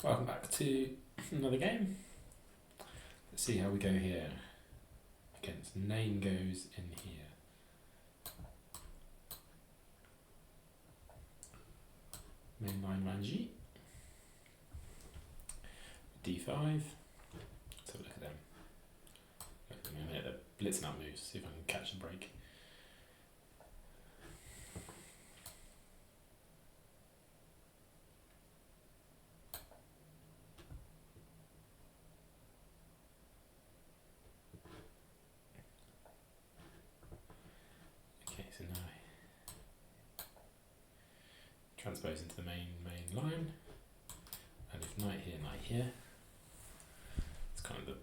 Welcome back to another game. Let's see how we go here. Against name goes in here. Mainline Ranji. D5. Let's have a look at them. Look at them in a minute. They're blitzing out moves. See if I can catch the break. Okay, so now transpose into the main line, and if knight here, it's kind of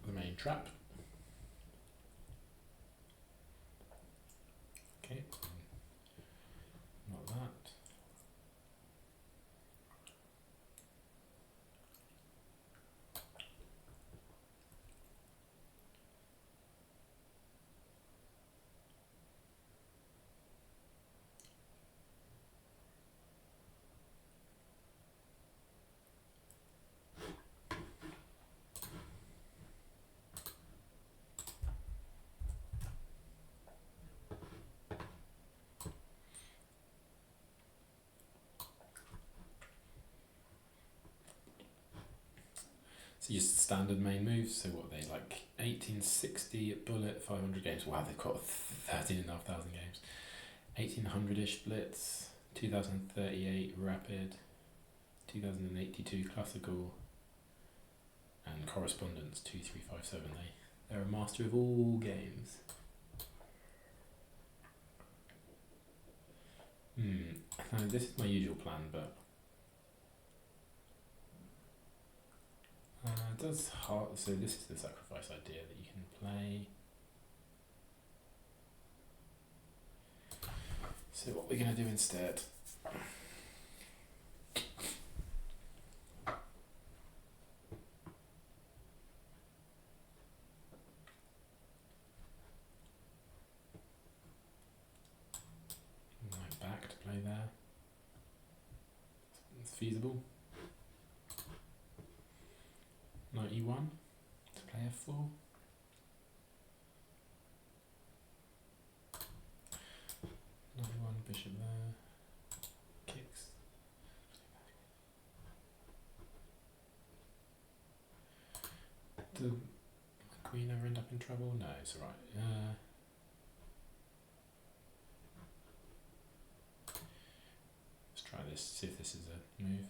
the main trap. Okay, not that. So just standard main moves. So what are they, like 1860 at Bullet, 500 games. Wow, they've got 13,500 games. 1800-ish Blitz, 2038 Rapid, 2082 Classical, and Correspondence 2357. They're a master of all games. Now this is my usual plan, but it does hard. So this is the sacrifice idea that you can play. So what we're going to do instead, knight back to play there. It's feasible. Knight e1 to play f4. Knight e1, bishop there. Kicks. Did my queen ever end up in trouble? No, it's alright. Let's try this, see if this is a move.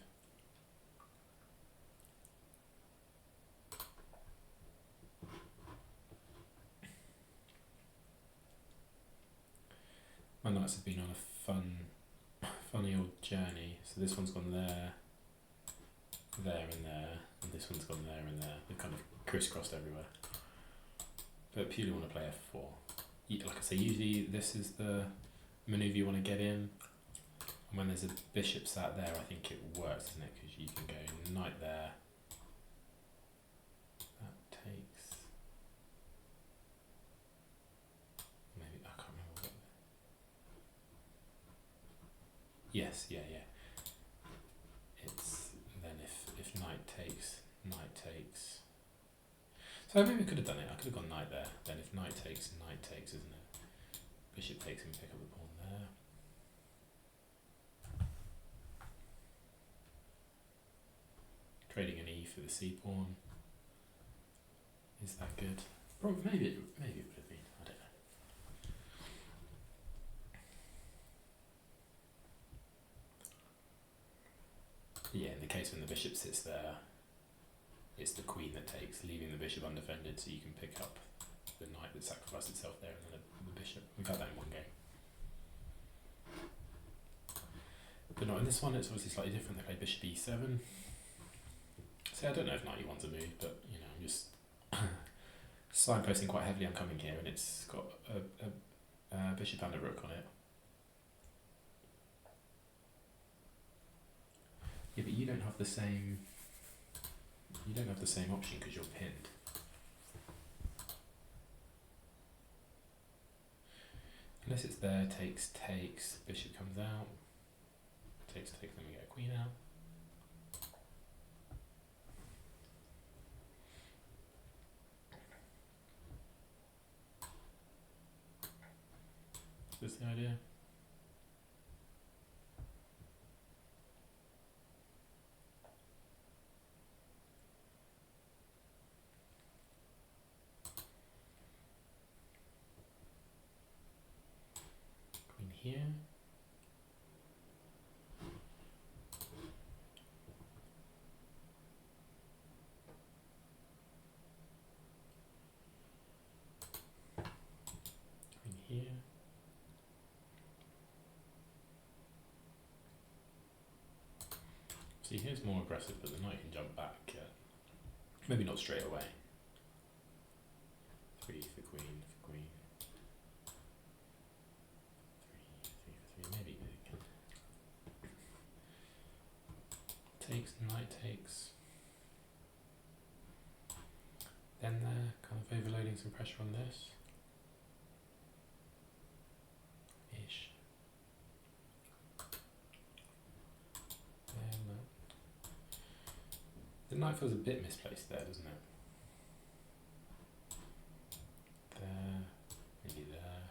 My knights have been on a funny old journey. So this one's gone there, there and there, and this one's gone there and there. They've kind of crisscrossed everywhere. But purely want to play f4. Like I say, usually this is the manoeuvre you want to get in. And when there's a bishop sat there, I think it works, doesn't it? Because you can go knight there. That takes... maybe, I can't remember what... Yes, yeah. It's then if knight takes. So maybe I could have done it. I could have gone knight there. Then if knight takes, isn't it? Bishop takes and pick up the pawn there. Trading an e for the c pawn. Is that good? Probably, maybe it would have been. I don't know. Yeah, in the case when the bishop sits there, it's the queen that takes, leaving the bishop undefended, so you can pick up the knight that sacrificed itself there, and then the bishop. We've had that in one game. But not in this one. It's obviously slightly different. They play bishop e7. See, I don't know if knight e1's a move, but you know, I'm just signposting quite heavily. I'm coming here, and it's got a bishop and a rook on it. Yeah, but you don't have the same. You don't have the same option because you're pinned. Unless it's there, takes, bishop comes out. Takes, then we get a queen out. Is this the idea? Queen here. Queen here. See, here's more aggressive, but the knight can jump back. Maybe not straight away. 3 for queen, for queen. 3 for 3, maybe they can. Takes, knight takes. Then they're kind of overloading some pressure on this. Ish. The knight feels a bit misplaced there, doesn't it? There, maybe there.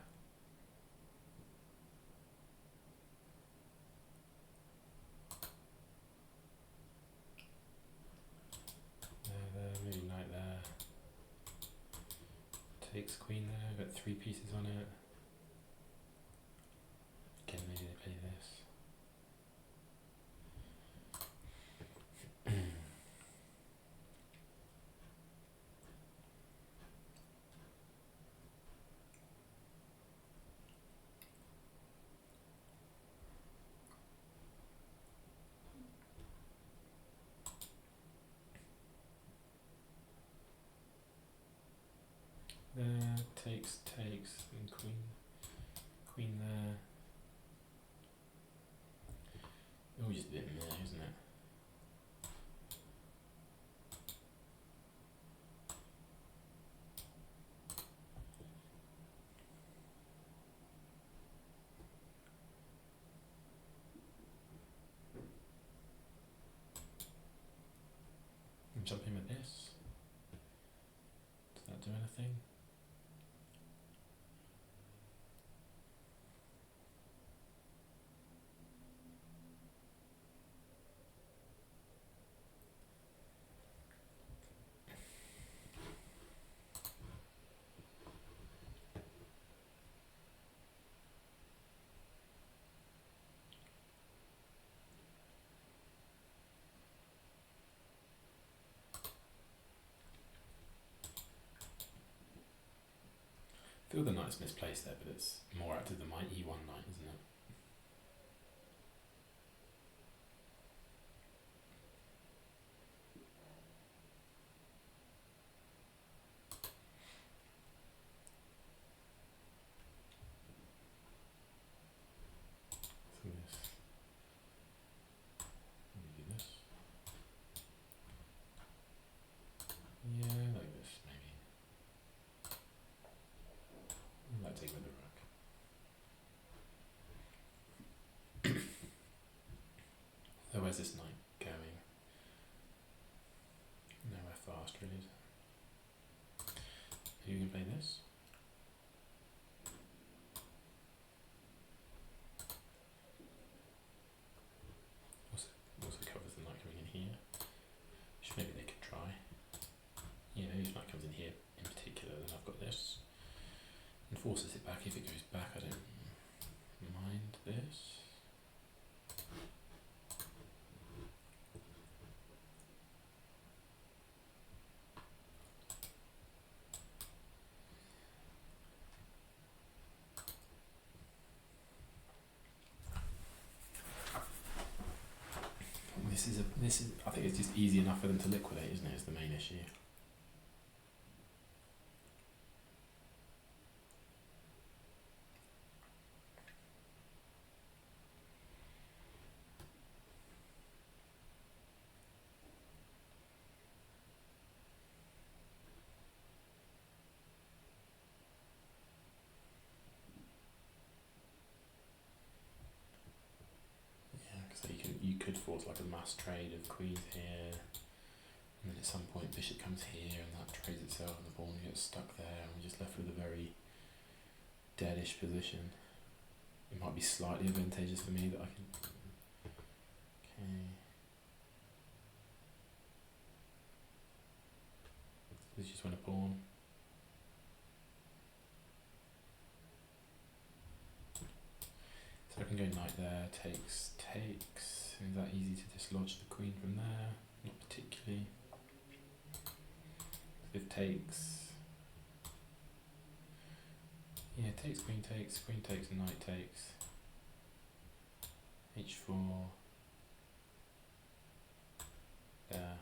There, maybe knight there. Takes queen there, got 3 pieces on it. Again, maybe they play this. There, takes, and queen there. Oh, just a bit there, isn't it? And jump in with this. Does that do anything? I feel the knight's misplaced there, but it's more active than my E1 knight, isn't it? So this. Maybe this. Yeah, like this, maybe. I might take with the rook. So where's this knight going? Nowhere fast, really. Is it? Are you going to play this? Also covers the knight coming in here. Which maybe they could try. Yeah, maybe if knight comes in here in particular, then I've got this. And forces it back. If it goes back, I don't mind this. This is. I think it's just easy enough for them to liquidate, isn't it? Is the main issue. So you could force like a mass trade of queens here, and then at some point bishop comes here, and that trades itself, and the pawn gets stuck there, and we're just left with a very deadish position. it might be slightly advantageous for me that I can. Okay. This just went a pawn. So I can go knight there, takes. Is that easy to dislodge the queen from there? Not particularly. If takes. Yeah, takes, queen takes, and knight takes. H4. There.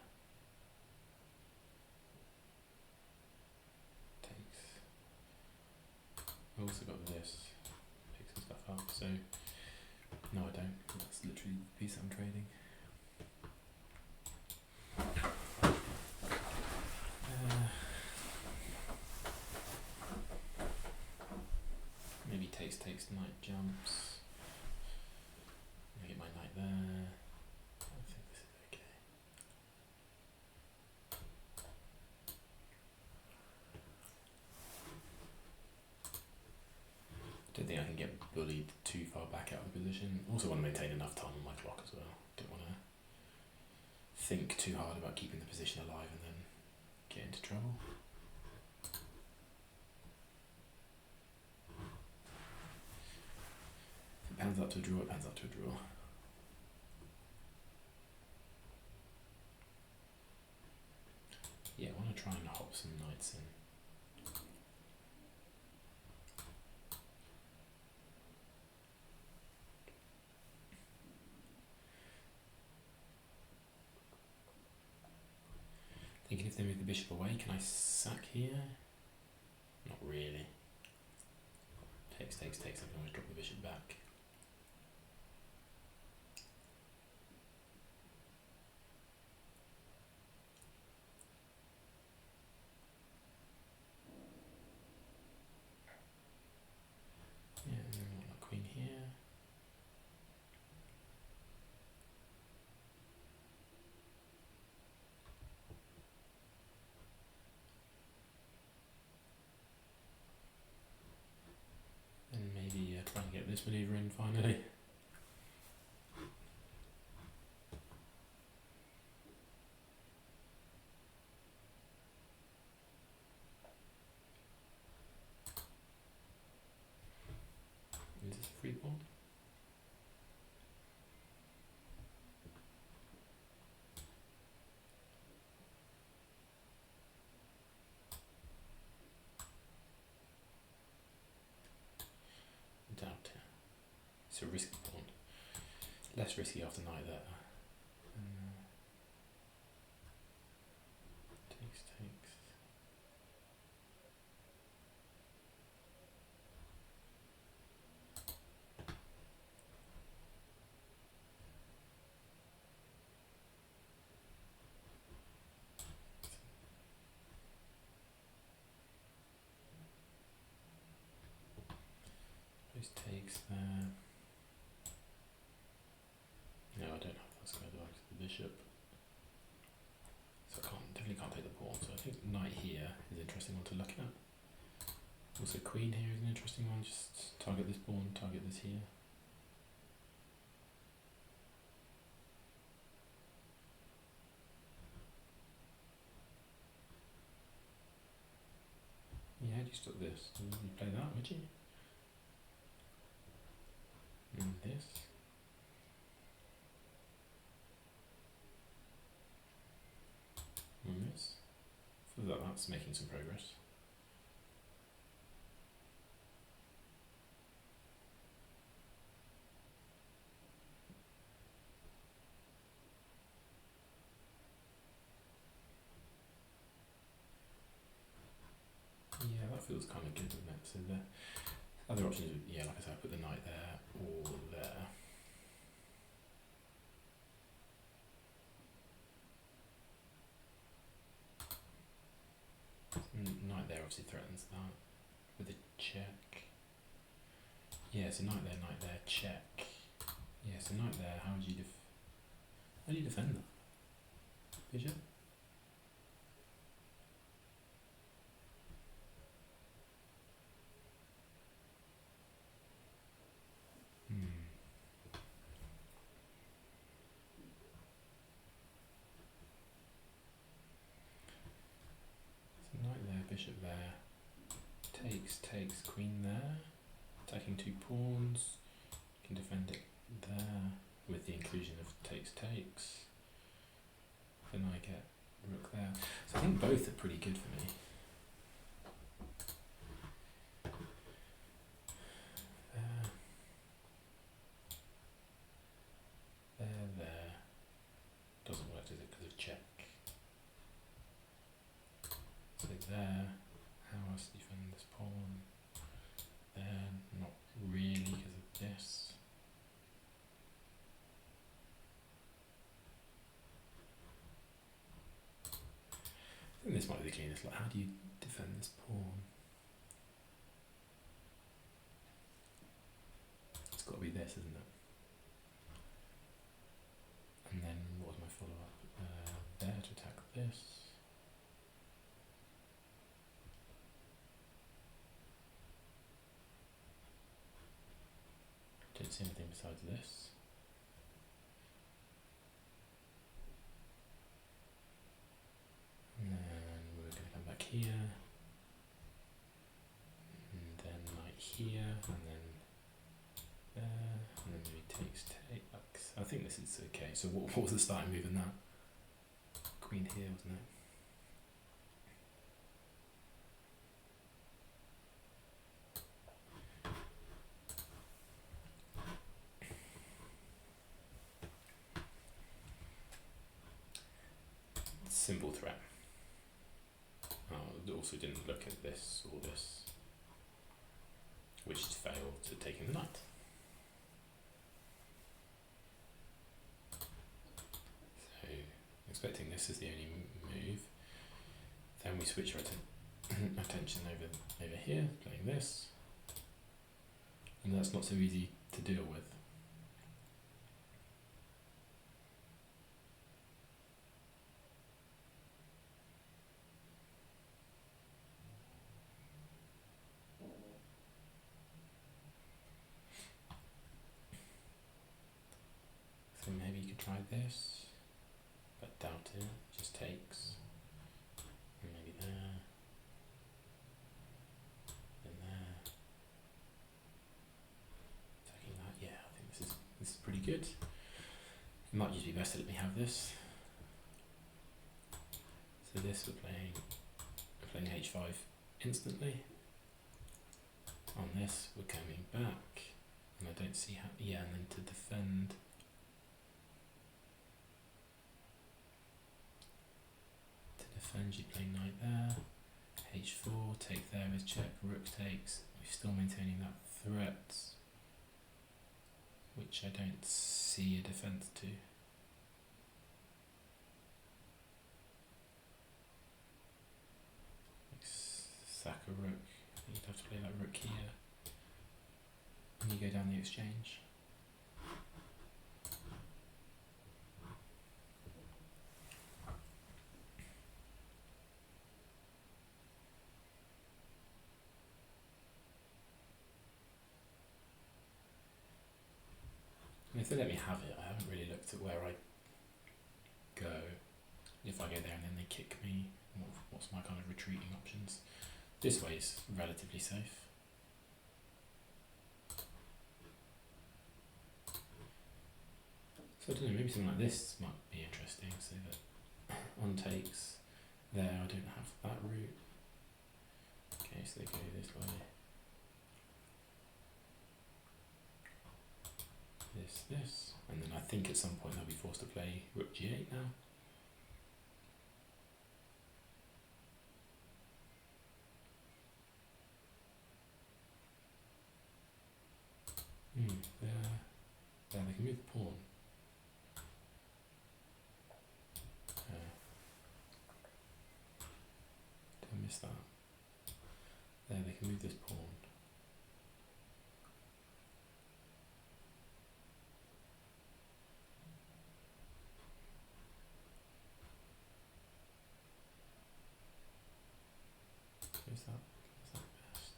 Takes. I've also got this. Pick some stuff up, so no I don't. That's literally the piece I'm trading. Maybe takes, knight jumps. I get my knight there. I think this is okay. I don't think I can get bullied too far back out of the position. Also want to maintain enough time on my clock as well. Don't want to think too hard about keeping the position alive and then get into trouble. If it pans out to a draw, it pans out to a draw. Yeah, I want to try and hop some knights in. Thinking if they move the bishop away, can I sack here? Not really. Takes, I can always drop the bishop back. Yeah, and then I want my queen here. And maybe try and get this maneuver in finally. Is this a free pawn? Doubt it. It's a risky pawn. Less risky after knight there. Takes. Those takes there. No, I don't have that square do I, to the bishop. So I definitely can't take the pawn. So I think knight here is an interesting one to look at. Also queen here is an interesting one. Just target this pawn, target this here. Yeah, how do you stop this? You play that, would you? And this. And this. So that's making some progress. Yeah, that feels kind of good, doesn't it? So the other options would, yeah, like I said, I put the knight there or there. Knight there obviously threatens that with a check. Yeah, so knight there, check. Yeah, so knight there, how do you defend that? Bishop? takes, queen there, attacking 2 pawns, can defend it there with the inclusion of takes. Then I get rook there. So I think both are pretty good for me. There. Doesn't work, does it, because of check. So there, how else defend this pawn? There, not really because of this. I think this might be the cleanest. Like, how do you defend this pawn? It's got to be this, isn't it? And then what was my follow-up? There to attack this. Don't see anything besides this. And then we're going to come back here. And then knight here, and then there, and then maybe takes. I think this is okay. So what was the starting move in that? Queen here, wasn't it? Simple threat. Also didn't look at this or this, which failed to taking the knight. So expecting this is the only move. Then we switch our attention over here, playing this, and that's not so easy to deal with. So maybe you could try this, but doubt it, just takes. And maybe there, and there. Attacking that, yeah, I think this is pretty good. It might just be best to let me have this. So this we're playing h5 instantly. On this we're coming back, and I don't see how, yeah, and then to defend. You play knight there, h4, take there is check, rook takes. We're still maintaining that threat, which I don't see a defence to. Sack a rook, you'd have to play that rook here, and you go down the exchange. And if they let me have it, I haven't really looked at where I go. If I go there and then they kick me, what's my kind of retreating options? This way is relatively safe. So I don't know, maybe something like this might be interesting, so that on takes there, I don't have that route. Okay, so they go this way. This, and then I think at some point they'll be forced to play rook g8 now. There they can move the pawn. Did I miss that? There they can move this pawn. Is that best?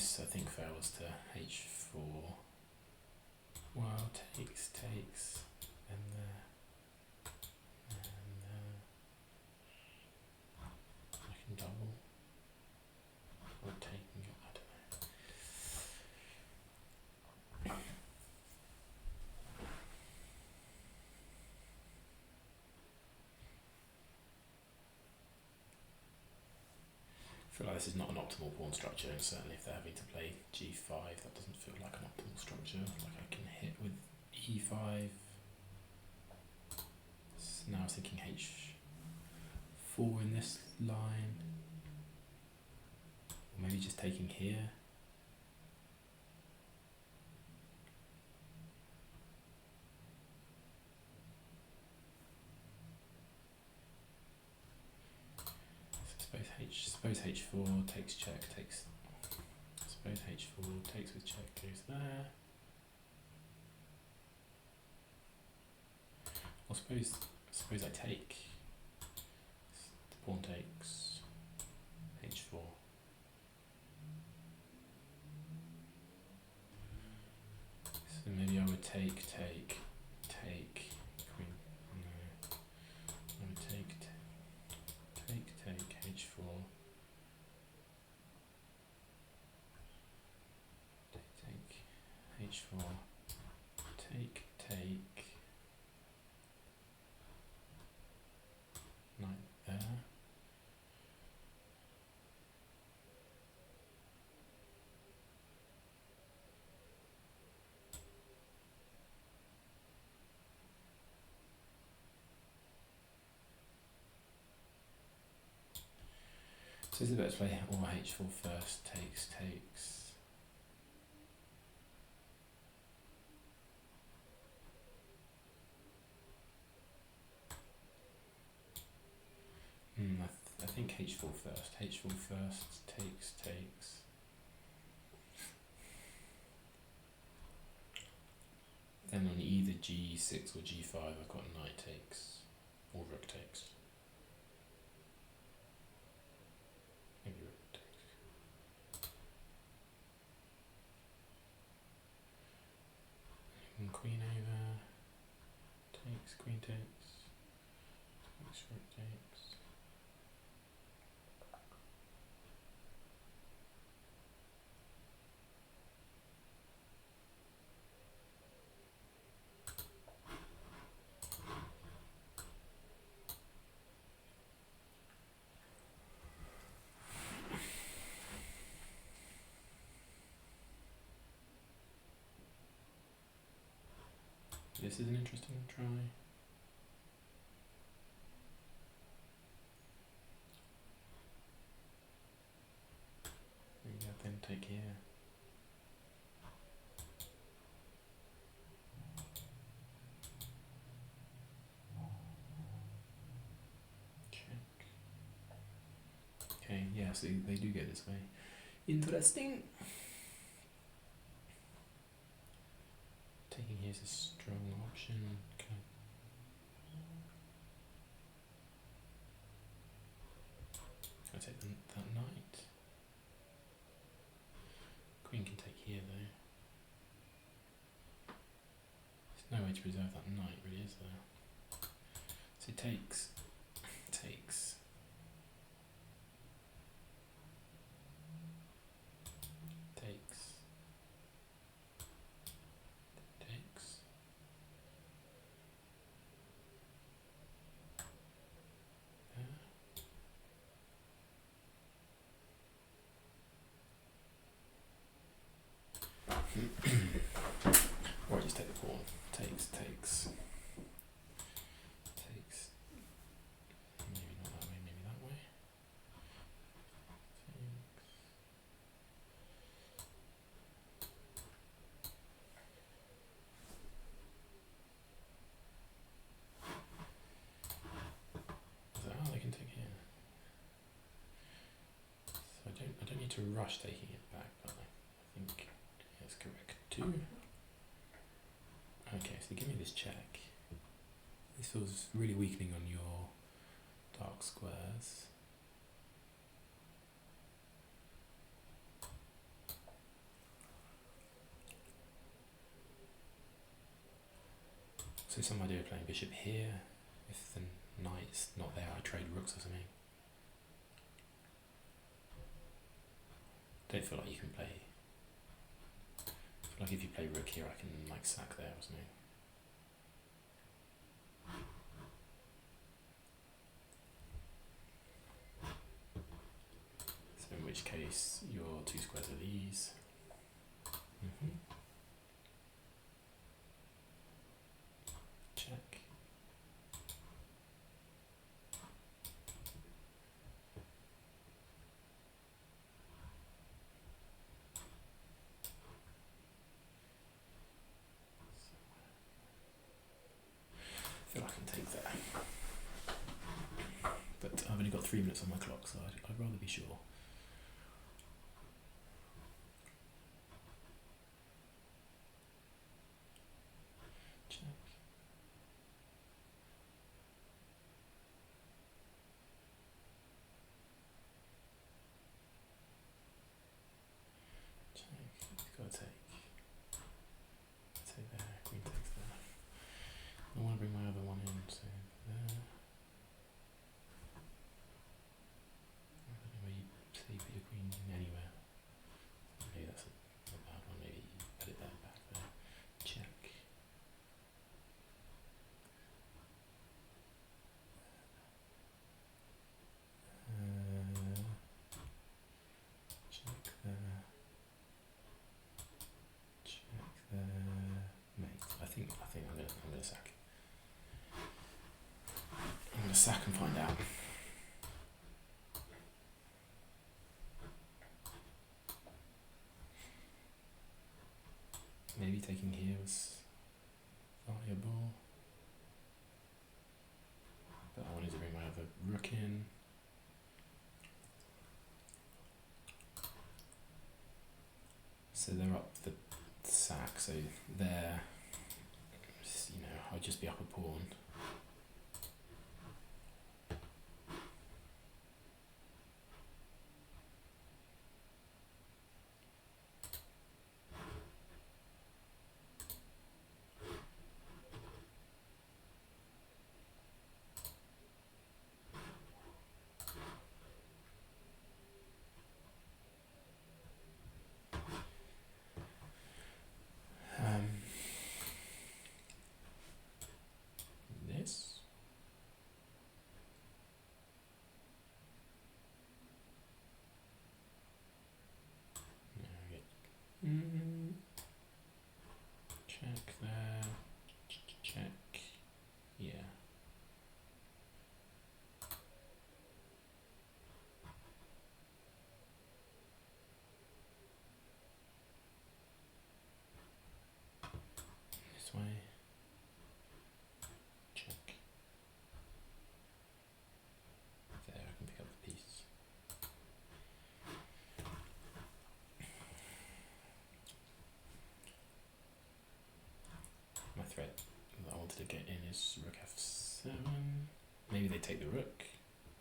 this I think fails to h4. Well, takes, and I can double, or taking it, I don't know. I feel like this is not an optimal pawn structure, and certainly if they're having to play g5, that doesn't feel like an optimal structure. Like I can hit with e5. So now I was thinking h4 in this line, or maybe just taking here. Suppose h4 takes check, takes. Suppose h4 takes with check, goes there. Or suppose I take. The pawn takes h4. So maybe I would take, queen. No. I would take h4. Take h4. Take. Knight there. So is it better to play or h4 first? Takes. I think h4 first. h4 first, takes. Then on either g6 or g5, I've got knight takes or rook takes. Maybe rook takes. And queen over. Takes, queen takes. Takes, rook takes. This is an interesting try. Maybe I then take here. Check. Okay, yeah, so they do go this way. Interesting. Taking here is a strong option. Can I take that knight? Queen can take here though. There's no way to preserve that knight, really, is there? So takes. Takes. Or just take the pawn. Takes. Maybe not that way, maybe that way. So, they can take here. So I don't need to rush taking it back, but I think it's correct too. Okay, so give me this check. This feels really weakening on your dark squares. So some idea of playing bishop here. If the knight's not there, I trade rooks or something. Don't feel like you can play. I feel like if you play rook here, I can like sack there or something. So in which case, your two squares are these. Check. I feel like I can take that. But I've only got 3 minutes on my clock, so I'd rather be sure. Check. Check. You've got to take. Take there. Queen takes there. I want to bring my other one in, so there. I don't know where you say you put your queen in anywhere. Maybe that's a bad one. Maybe you put it there, back there. Check. Check there. Check there. Mate, I think I'm gonna sack. I'm gonna sack and find out. Maybe taking here was valuable, but I wanted to bring my other rook in. So they're up the sack, so there, you know, I'd just be up a pawn. This. Check there. Check. Yeah. This way. Check. There, I can pick up the piece. My threat that I wanted to get in is rook f7. Maybe they take the rook.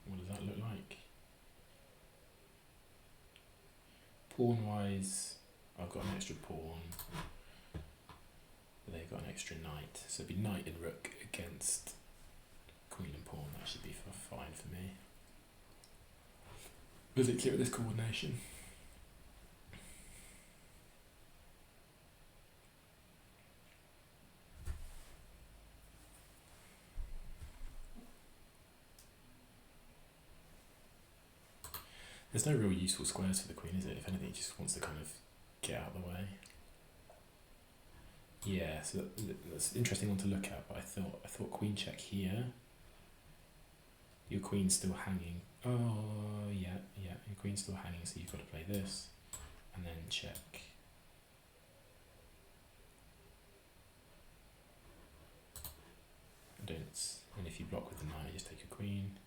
What does that look like? Pawn wise, I've got an extra pawn. But they've got an extra knight. So it'd be knight and rook against queen and pawn. That should be fine for me. Was it clear with this coordination? There's no real useful squares for the queen, is it? If anything, it just wants to kind of get out of the way. Yeah, so that's an interesting one to look at, but I thought queen check here. Your queen's still hanging. Oh, yeah, your queen's still hanging, so you've got to play this. And then check. And if you block with the knight, just take your queen.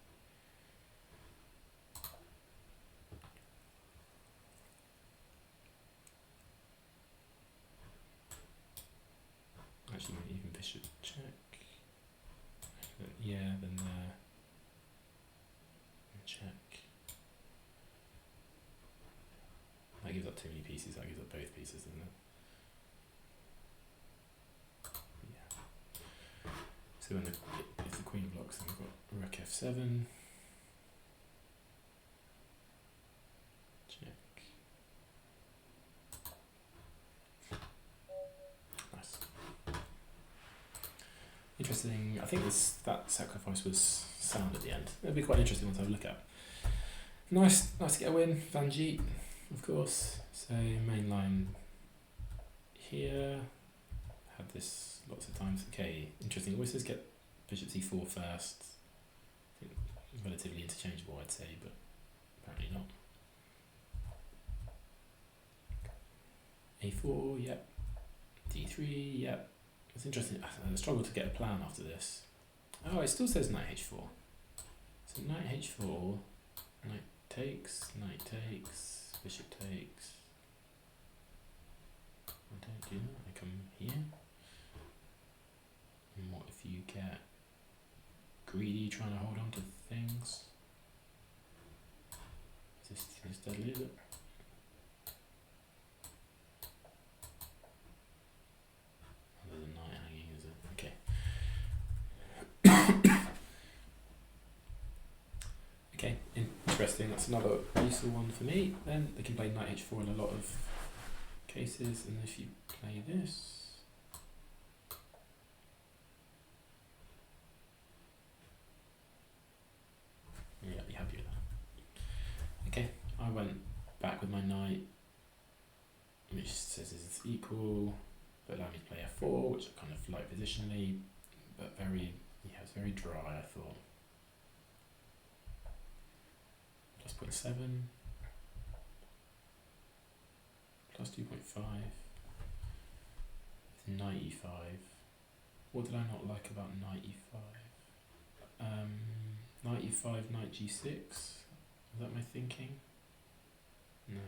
Actually, even bishop check. Yeah, then there. Check. That gives up too many pieces. That gives up both pieces, doesn't it? Yeah. So when if the queen blocks, then we've got rook f7. Check. Nice. Interesting. I think that sacrifice was sound at the end. It'll be quite an interesting one to have a look at. Nice to get a win. Van Geet, of course. So main line here. Had this lots of times. Okay, interesting. Always says get bishop c4 first. I think relatively interchangeable, I'd say, but apparently not. a4, yep. d3, yep. It's interesting. I struggle to get a plan after this. Oh, it still says knight h4. So knight h4, knight takes, bishop takes. I don't do that. I come here. And what if you get greedy, trying to hold on to things? Is this deadly, is it? Oh, there's a knight hanging, is it? Okay. Okay, interesting. That's another useful one for me. Then they can play knight h4 in a lot of cases, and if you play this, yeah, be happy with that. Okay, I went back with my knight, which says it's equal, but allowed me to play f4, which I kind of like positionally, but very, yeah, it's very dry, I thought. Plus 0.7, plus 2.5, knight e5. What did I not like about knight e5? Knight e5, knight g6. Was that my thinking? No,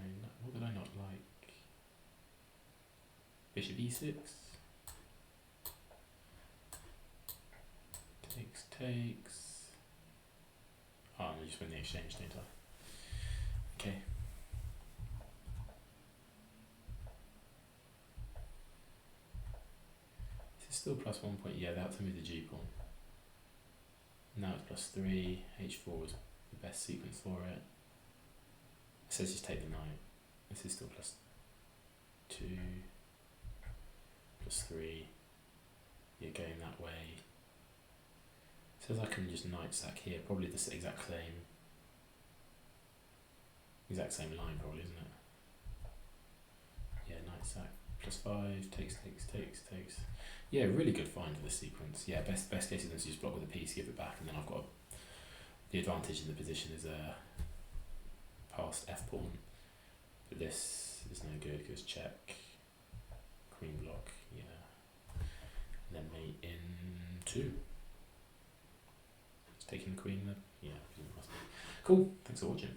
what did I not like? Bishop e6. Takes. Oh, I just win the exchange, don't I? Okay. This is still plus 1 point. Yeah, they had to move the g pawn. Now it's plus 3. h4 was the best sequence for it. It says just take the knight. This is still plus 2. Plus 3. You're going that way. It says I can just knight sack here. Probably the exact same line, probably, isn't it? Yeah, knight sack. Plus 5. Takes. Yeah, really good find for this sequence. Yeah, best case is to just block with a piece, give it back, and then I've got the advantage in the position is past f pawn. But this is no good because check, queen block, yeah, and then mate in 2. It's taking the queen. Yeah, it must be. Cool. Thanks for watching.